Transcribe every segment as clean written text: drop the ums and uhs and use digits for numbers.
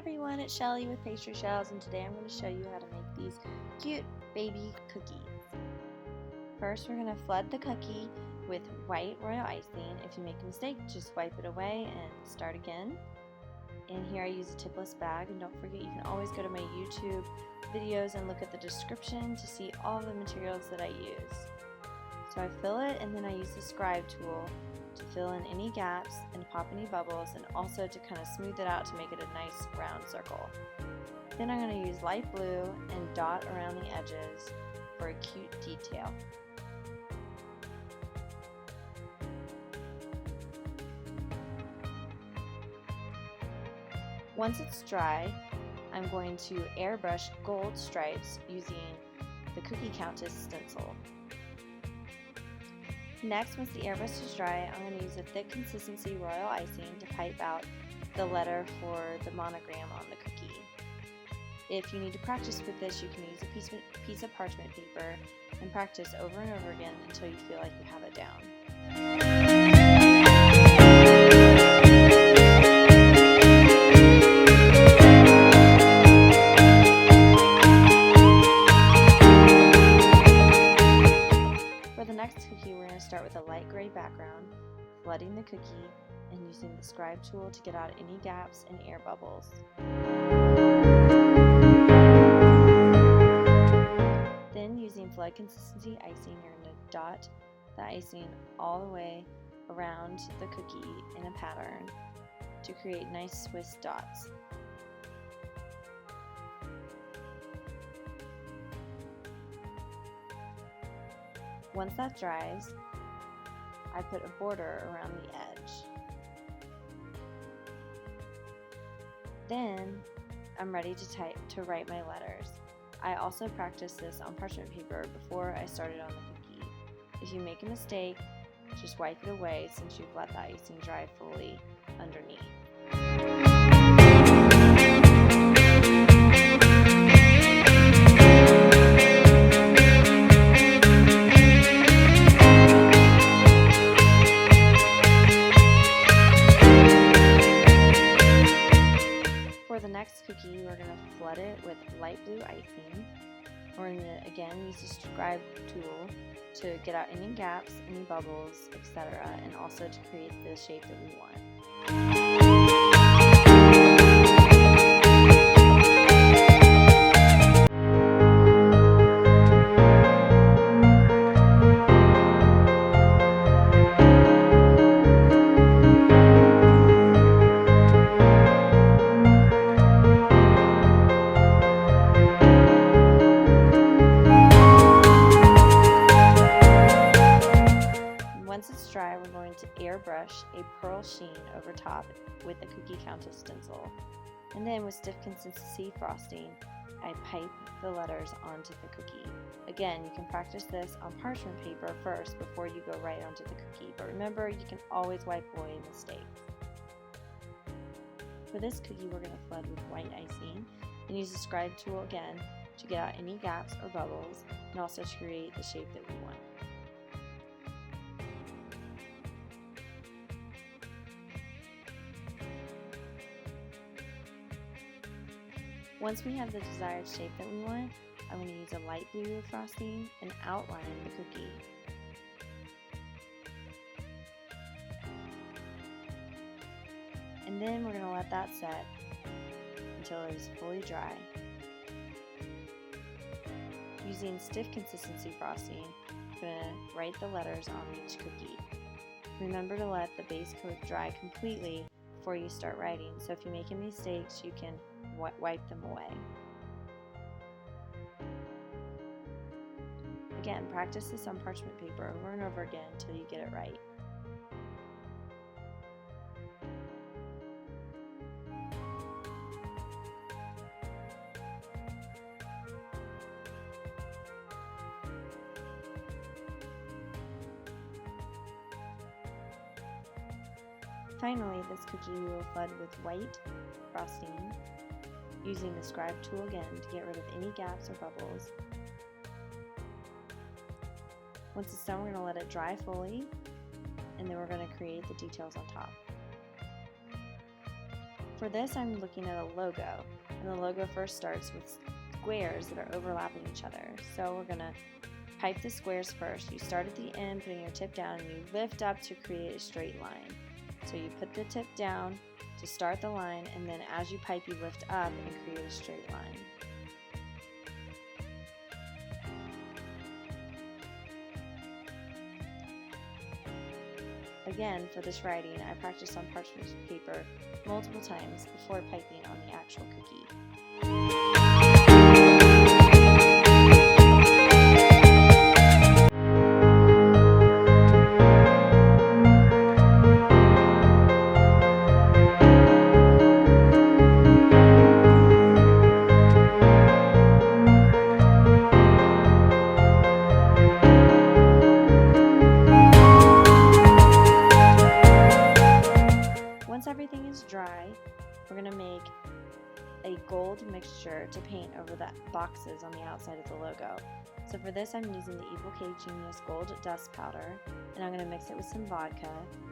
everyone, it's Shelly with Pastry Shells, and today I'm going to show you how to make these cute baby cookies. First, we're going to flood the cookie with white royal icing. If you make a mistake, just wipe it away and start again. And here I use a tipless bag, and don't forget you can always go to my YouTube videos and look at the description to see all the materials that I use. So I fill it, and then I use the scribe tool to fill in any gaps and pop any bubbles, and also to kind of smooth it out to make it a nice round circle. Then I'm going to use light blue and dot around the edges for a cute detail. Once it's dry, I'm going to airbrush gold stripes using the Cookie Countess stencil. Next, once the airbrush is dry, I'm going to use a thick consistency royal icing to pipe out the letter for the monogram on the cookie. If you need to practice with this, you can use a piece of parchment paper and practice over and over again until you feel like you have it down. We're going to start with a light gray background, flooding the cookie, and using the scribe tool to get out any gaps and air bubbles. Then, using flood consistency icing, you're going to dot the icing all the way around the cookie in a pattern to create nice Swiss dots. Once that dries, I put a border around the edge. Then I'm ready to write my letters. I also practiced this on parchment paper before I started on the cookie. If you make a mistake, just wipe it away since you've let the icing dry fully underneath. For the next cookie, we're going to flood it with light blue icing. We're going to again use the scribe tool to get out any gaps, any bubbles, etc., and also to create the shape that we want. Once it's dry, we're going to airbrush a pearl sheen over top with the Cookie Countess stencil. And then with stiff consistency frosting, I pipe the letters onto the cookie. Again, you can practice this on parchment paper first before you go right onto the cookie, but remember, you can always wipe away mistakes. For this cookie, we're going to flood with white icing and use the scribe tool again to get out any gaps or bubbles and also to create the shape that we want. Once we have the desired shape that we want, I'm going to use a light blue frosting and outline the cookie. And then we're going to let that set until it is fully dry. Using stiff consistency frosting, I'm going to write the letters on each cookie. Remember to let the base coat dry completely before you start writing, so if you make any mistakes, you can wipe them away. Again, practice this on parchment paper over and over again until you get it right. Finally, this cookie we will flood with white frosting, using the scribe tool again to get rid of any gaps or bubbles. Once it's done, we're going to let it dry fully, and then we're going to create the details on top. For this, I'm looking at a logo, and the logo first starts with squares that are overlapping each other. So we're going to pipe the squares first. You start at the end, putting your tip down, and you lift up to create a straight line. So you put the tip down to start the line, and then as you pipe, you lift up and create a straight line. Again, for this writing, I practiced on parchment paper multiple times before piping on the actual cookie. Once everything is dry, we're going to make a gold mixture to paint over the boxes on the outside of the logo. So for this, I'm using the Evil K Genius Gold Dust Powder, and I'm going to mix it with some vodka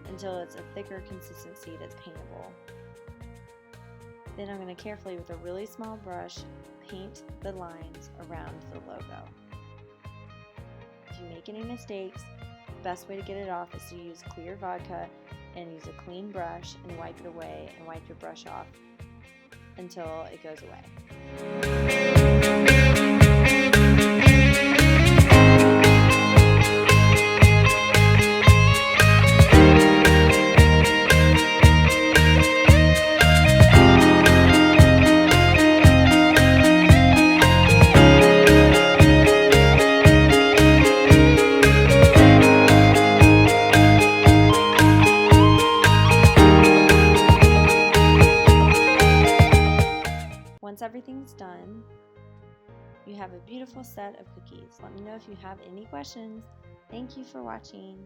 until it's a thicker consistency that's paintable. Then I'm going to carefully, with a really small brush, paint the lines around the logo. If you make any mistakes, the best way to get it off is to use clear vodka and use a clean brush and wipe it away and wipe your brush off until it goes away. Once everything's done, you have a beautiful set of cookies. Let me know if you have any questions. Thank you for watching.